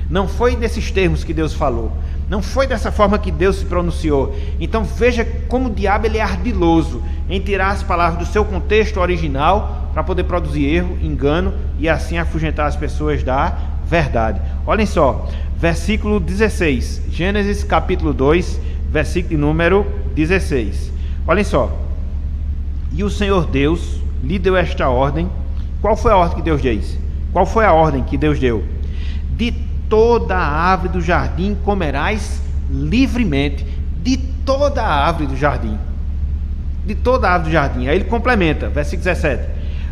não foi nesses termos que Deus falou, não foi dessa forma que Deus se pronunciou. Então veja como o diabo ele é ardiloso em tirar as palavras do seu contexto original para poder produzir erro, engano e assim afugentar as pessoas da verdade. Olhem só, versículo 16, Gênesis capítulo 2, versículo número 16. Olhem só. E o Senhor Deus lhe deu esta ordem. Qual foi a ordem que Deus deu? Qual foi a ordem que Deus deu? De toda a árvore do jardim comerás livremente, de toda a árvore do jardim. De toda a árvore do jardim. Aí ele complementa, versículo 17.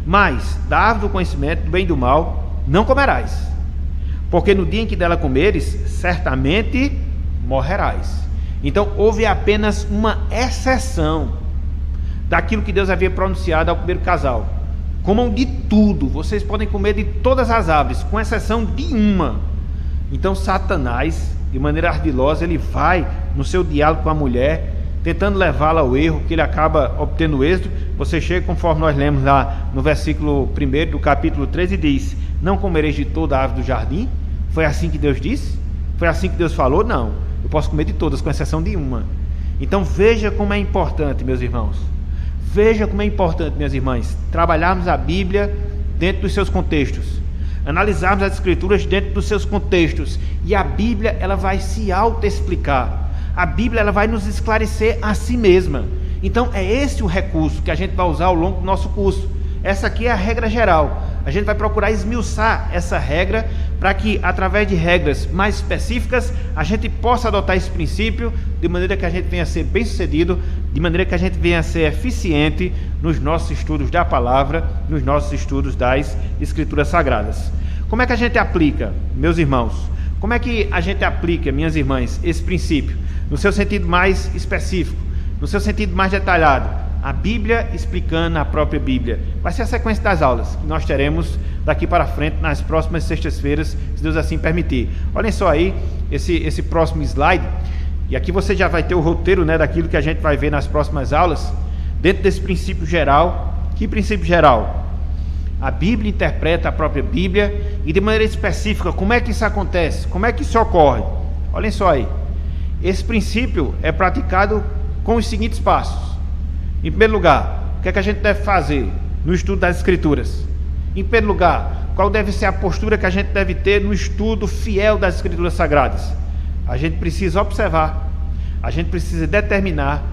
Mas da árvore do conhecimento do bem e do mal não comerás, porque no dia em que dela comeres, certamente morrerás. Então houve apenas uma exceção daquilo que Deus havia pronunciado ao primeiro casal: comam de tudo, vocês podem comer de todas as árvores, com exceção de uma. Então Satanás, de maneira ardilosa, ele vai no seu diálogo com a mulher, tentando levá-la ao erro, que ele acaba obtendo êxito. Você chega, conforme nós lemos lá no versículo 1 do capítulo 13, e diz: não comereis de toda a árvore do jardim. Foi assim que Deus disse? Foi assim que Deus falou? Não, eu posso comer de todas, com exceção de uma. Então veja como é importante, meus irmãos, veja como é importante, minhas irmãs, trabalharmos a Bíblia dentro dos seus contextos, analisarmos as Escrituras dentro dos seus contextos, e a Bíblia ela vai se auto-explicar, a Bíblia ela vai nos esclarecer a si mesma. Então é esse o recurso que a gente vai usar ao longo do nosso curso. Essa aqui é a regra geral. A gente vai procurar esmiuçar essa regra para que, através de regras mais específicas, a gente possa adotar esse princípio de maneira que a gente venha a ser bem sucedido, de maneira que a gente venha a ser eficiente nos nossos estudos da palavra, nos nossos estudos das Escrituras Sagradas. Como é que a gente aplica, meus irmãos? Como é que a gente aplica, minhas irmãs, esse princípio? No seu sentido mais específico, no seu sentido mais detalhado. A Bíblia explicando a própria Bíblia. Vai ser a sequência das aulas que nós teremos daqui para frente nas próximas sextas-feiras, se Deus assim permitir. Olhem só aí esse próximo slide, e aqui você já vai ter o roteiro, né, daquilo que a gente vai ver nas próximas aulas, dentro desse princípio geral. Que princípio geral? A Bíblia interpreta a própria Bíblia, e de maneira específica, como é que isso acontece? Como é que isso ocorre? Olhem só aí. Esse princípio é praticado com os seguintes passos. Em primeiro lugar, o que é que a gente deve fazer no estudo das Escrituras? Em primeiro lugar, qual deve ser a postura que a gente deve ter no estudo fiel das Escrituras Sagradas? A gente precisa observar, a gente precisa determinar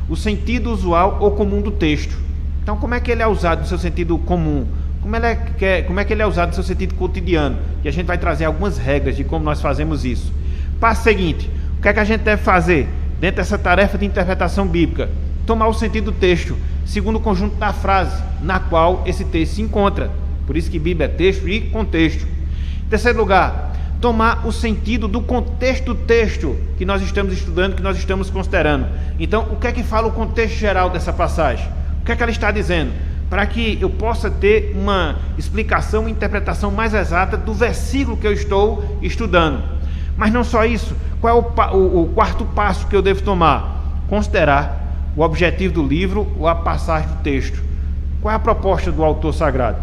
o sentido usual ou comum do texto. Então, como é que ele é usado no seu sentido comum? Como é que ele é usado no seu sentido cotidiano? E a gente vai trazer algumas regras de como nós fazemos isso. Passo seguinte, o que é que a gente deve fazer? dentro dessa tarefa de interpretação bíblica, tomar o sentido do texto, segundo o conjunto da frase na qual esse texto se encontra. Por isso que Bíblia é texto e contexto. Em terceiro lugar, tomar o sentido do contexto do texto que nós estamos estudando, que nós estamos considerando. Então, o que é que fala o contexto geral dessa passagem? O que é que ela está dizendo? Para que eu possa ter uma explicação e interpretação mais exata do versículo que eu estou estudando. Mas não só isso, qual é o quarto passo que eu devo tomar? Considerar o objetivo do livro ou a passagem do texto. Qual é a proposta do autor sagrado?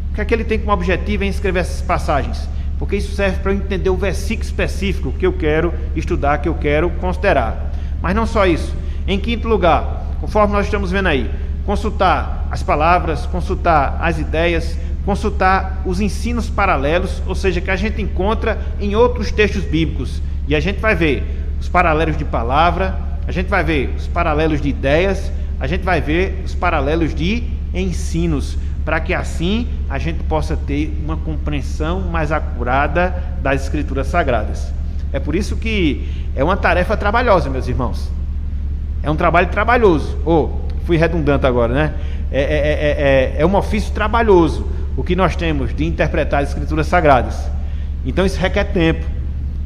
O que é que ele tem como objetivo em escrever essas passagens? Porque isso serve para eu entender o versículo específico que eu quero estudar, que eu quero considerar. Mas não só isso. Em quinto lugar, conforme nós estamos vendo aí, consultar as palavras, consultar as ideias, consultar os ensinos paralelos, ou seja, que a gente encontra em outros textos bíblicos. E a gente vai ver os paralelos de palavra, a gente vai ver os paralelos de ideias, a gente vai ver os paralelos de ensinos, para que assim a gente possa ter uma compreensão mais acurada das Escrituras Sagradas. É por isso que é uma tarefa trabalhosa, meus irmãos. É um trabalho trabalhoso. Fui redundante agora, né? É um ofício trabalhoso o que nós temos de interpretar as Escrituras Sagradas. Então isso requer tempo,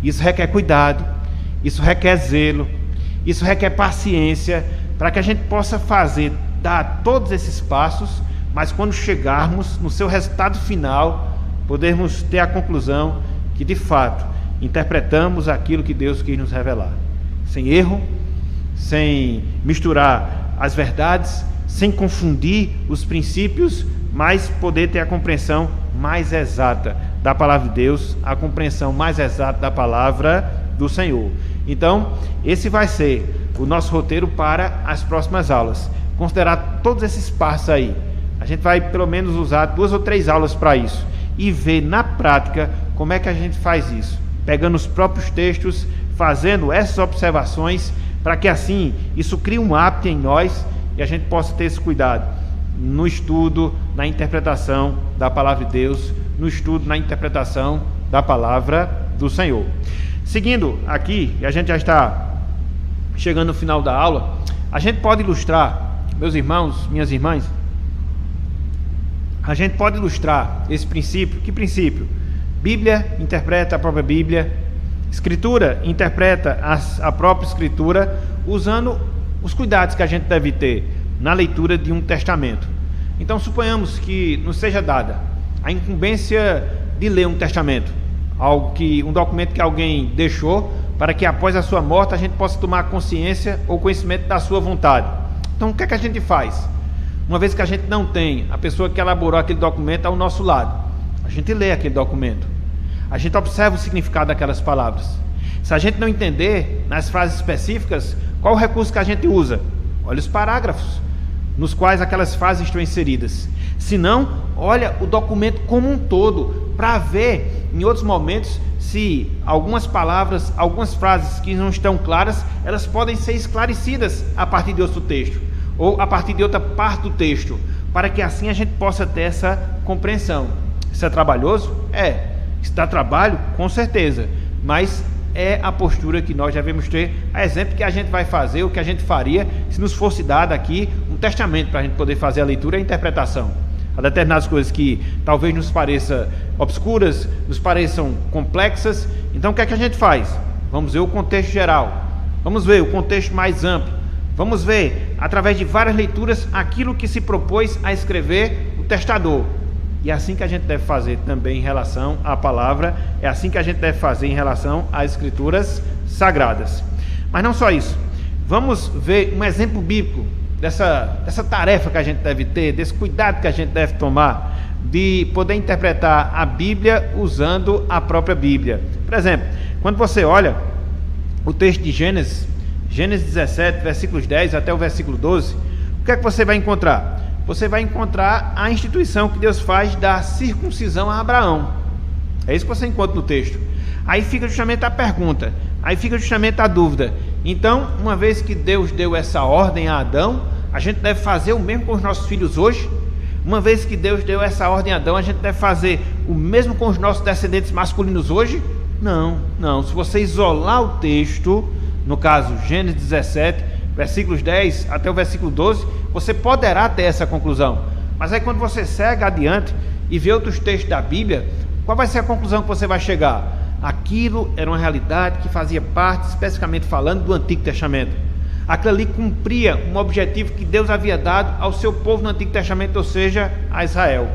isso requer cuidado, isso requer zelo, isso requer paciência, para que a gente possa dar todos esses passos, mas quando chegarmos no seu resultado final, podermos ter a conclusão que de fato interpretamos aquilo que Deus quis nos revelar, sem erro, sem misturar as verdades, sem confundir os princípios, mas poder ter a compreensão mais exata da palavra de Deus, a compreensão mais exata da palavra do Senhor. Então, esse vai ser o nosso roteiro para as próximas aulas. Considerar todos esses passos aí. A gente vai pelo menos usar 2 ou 3 aulas para isso e ver na prática como é que a gente faz isso, pegando os próprios textos, fazendo essas observações, para que assim isso crie um hábito em nós e a gente possa ter esse cuidado no estudo, na interpretação da palavra de Deus, no estudo, na interpretação da palavra do Senhor. Seguindo aqui, e a gente já está chegando no final da aula, a gente pode ilustrar, meus irmãos, minhas irmãs, a gente pode ilustrar esse princípio. Que princípio? Bíblia interpreta a própria Bíblia, Escritura interpreta a própria Escritura, usando os cuidados que a gente deve ter na leitura de um testamento. Então, suponhamos que nos seja dada a incumbência de ler um testamento, um documento que alguém deixou, para que após a sua morte a gente possa tomar consciência ou conhecimento da sua vontade. Então, o que é que a gente faz? Uma vez que a gente não tem a pessoa que elaborou aquele documento ao nosso lado, a gente lê aquele documento, a gente observa o significado daquelas palavras. Se a gente não entender nas frases específicas, qual o recurso que a gente usa? Olha os parágrafos nos quais aquelas frases estão inseridas. Se não, olha o documento como um todo, para ver em outros momentos se algumas palavras, algumas frases que não estão claras, elas podem ser esclarecidas a partir de outro texto, ou a partir de outra parte do texto, para que assim a gente possa ter essa compreensão. Isso é trabalhoso? Isso dá trabalho? Com certeza, mas é a postura que nós devemos ter, a exemplo que a gente vai fazer, o que a gente faria se nos fosse dado aqui um testamento para a gente poder fazer a leitura e a interpretação. Há determinadas coisas que talvez nos pareçam obscuras, nos pareçam complexas. Então o que é que a gente faz? Vamos ver o contexto geral, vamos ver o contexto mais amplo, vamos ver através de várias leituras aquilo que se propôs a escrever o testador. E é assim que a gente deve fazer também em relação à palavra, é assim que a gente deve fazer em relação às Escrituras Sagradas. Mas não só isso, vamos ver um exemplo bíblico dessa tarefa que a gente deve ter, desse cuidado que a gente deve tomar, de poder interpretar a Bíblia usando a própria Bíblia. Por exemplo, quando você olha o texto de Gênesis 17, versículos 10 até o versículo 12, o que é que você vai encontrar? Você vai encontrar a instituição que Deus faz da circuncisão a Abraão. É isso que você encontra no texto. Aí fica justamente a pergunta, aí fica justamente a dúvida. Então, uma vez que Deus deu essa ordem a Adão, a gente deve fazer o mesmo com os nossos filhos hoje? Uma vez que Deus deu essa ordem a Adão, a gente deve fazer o mesmo com os nossos descendentes masculinos hoje? Não. Se você isolar o texto, no caso Gênesis 17, versículos 10 até o versículo 12, você poderá ter essa conclusão. Mas aí quando você segue adiante e vê outros textos da Bíblia, qual vai ser a conclusão que você vai chegar? Aquilo era uma realidade que fazia parte, especificamente falando, do Antigo Testamento. Aquilo ali cumpria um objetivo que Deus havia dado ao seu povo no Antigo Testamento, ou seja, a Israel.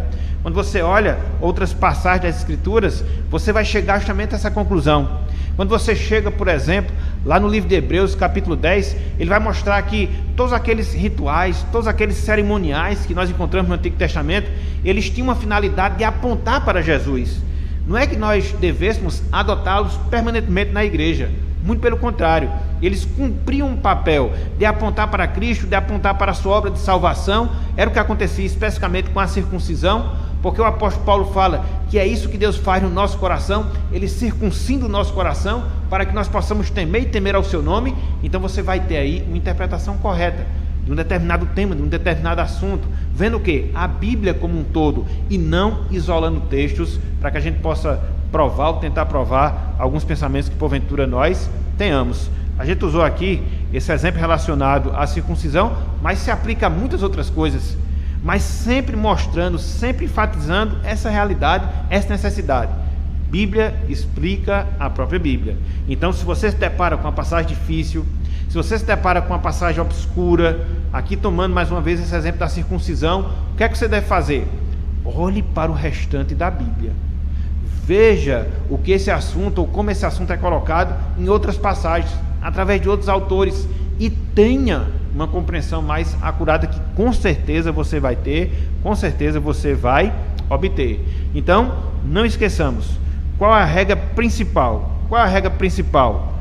Quando você olha outras passagens das Escrituras, você vai chegar justamente a essa conclusão. Quando você chega, por exemplo, lá no livro de Hebreus, capítulo 10, ele vai mostrar que todos aqueles rituais, todos aqueles cerimoniais que nós encontramos no Antigo Testamento, eles tinham uma finalidade de apontar para Jesus. Não é que nós devêssemos adotá-los permanentemente na igreja, muito pelo contrário, eles cumpriam um papel de apontar para Cristo, de apontar para a sua obra de salvação. Era o que acontecia especificamente com a circuncisão, porque o apóstolo Paulo fala que é isso que Deus faz no nosso coração, ele circuncida o nosso coração para que nós possamos temer e temer ao seu nome. Então você vai ter aí uma interpretação correta de um determinado tema, de um determinado assunto, vendo o quê? A Bíblia como um todo, e não isolando textos, para que a gente possa provar ou tentar provar alguns pensamentos que porventura nós tenhamos. A gente usou aqui esse exemplo relacionado à circuncisão, mas se aplica a muitas outras coisas, mas sempre mostrando, sempre enfatizando essa realidade, essa necessidade. Bíblia explica a própria Bíblia. Então, se você se depara com uma passagem difícil, se você se depara com uma passagem obscura, aqui tomando mais uma vez esse exemplo da circuncisão, o que é que você deve fazer? Olhe para o restante da Bíblia. Veja o que esse assunto, ou como esse assunto é colocado em outras passagens, através de outros autores, e tenha uma compreensão mais acurada, que com certeza você vai ter, com certeza você vai obter. Então, não esqueçamos, qual é a regra principal? Qual é a regra principal?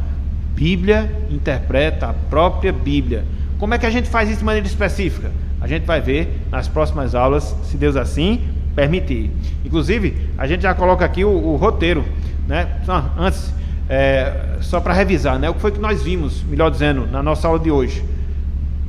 Bíblia interpreta a própria Bíblia. Como é que a gente faz isso de maneira específica? A gente vai ver nas próximas aulas, se Deus assim permitir. Inclusive, a gente já coloca aqui o roteiro, né? Antes, só para revisar, né? O que foi que nós vimos, melhor dizendo, na nossa aula de hoje?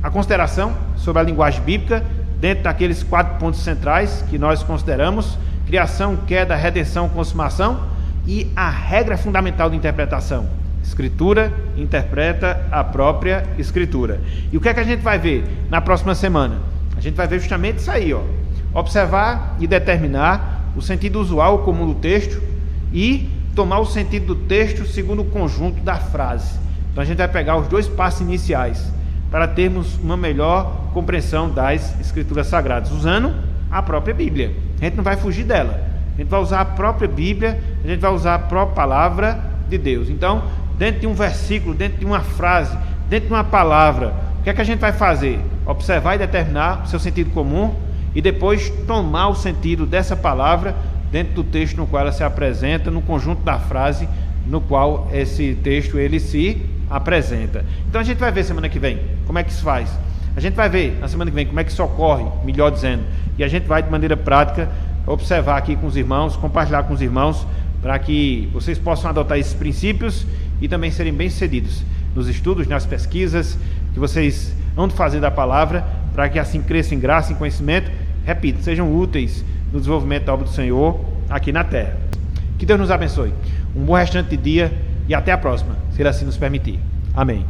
A consideração sobre a linguagem bíblica, dentro daqueles 4 pontos centrais que nós consideramos: criação, queda, redenção, consumação, e a regra fundamental de interpretação. Escritura interpreta a própria Escritura. E o que é que a gente vai ver na próxima semana? A gente vai ver justamente isso aí, ó. Observar e determinar o sentido usual comum do texto e tomar o sentido do texto segundo o conjunto da frase. Então a gente vai pegar os 2 passos iniciais para termos uma melhor compreensão das Escrituras Sagradas, usando a própria Bíblia. A gente não vai fugir dela. A gente vai usar a própria Bíblia, a gente vai usar a própria palavra de Deus. Então, dentro de um versículo, dentro de uma frase, dentro de uma palavra, o que é que a gente vai fazer? Observar e determinar o seu sentido comum e depois tomar o sentido dessa palavra dentro do texto no qual ela se apresenta, no conjunto da frase no qual esse texto ele se apresenta. Então a gente vai ver semana que vem como é que isso faz. A gente vai ver na semana que vem como é que isso ocorre, melhor dizendo, e a gente vai de maneira prática observar aqui com os irmãos, compartilhar com os irmãos, para que vocês possam adotar esses princípios e também serem bem-sucedidos nos estudos, nas pesquisas que vocês hão de fazer da palavra, para que assim cresçam em graça e conhecimento, repito, sejam úteis no desenvolvimento da obra do Senhor aqui na terra. Que Deus nos abençoe. Um bom restante de dia e até a próxima, se Ele assim nos permitir. Amém.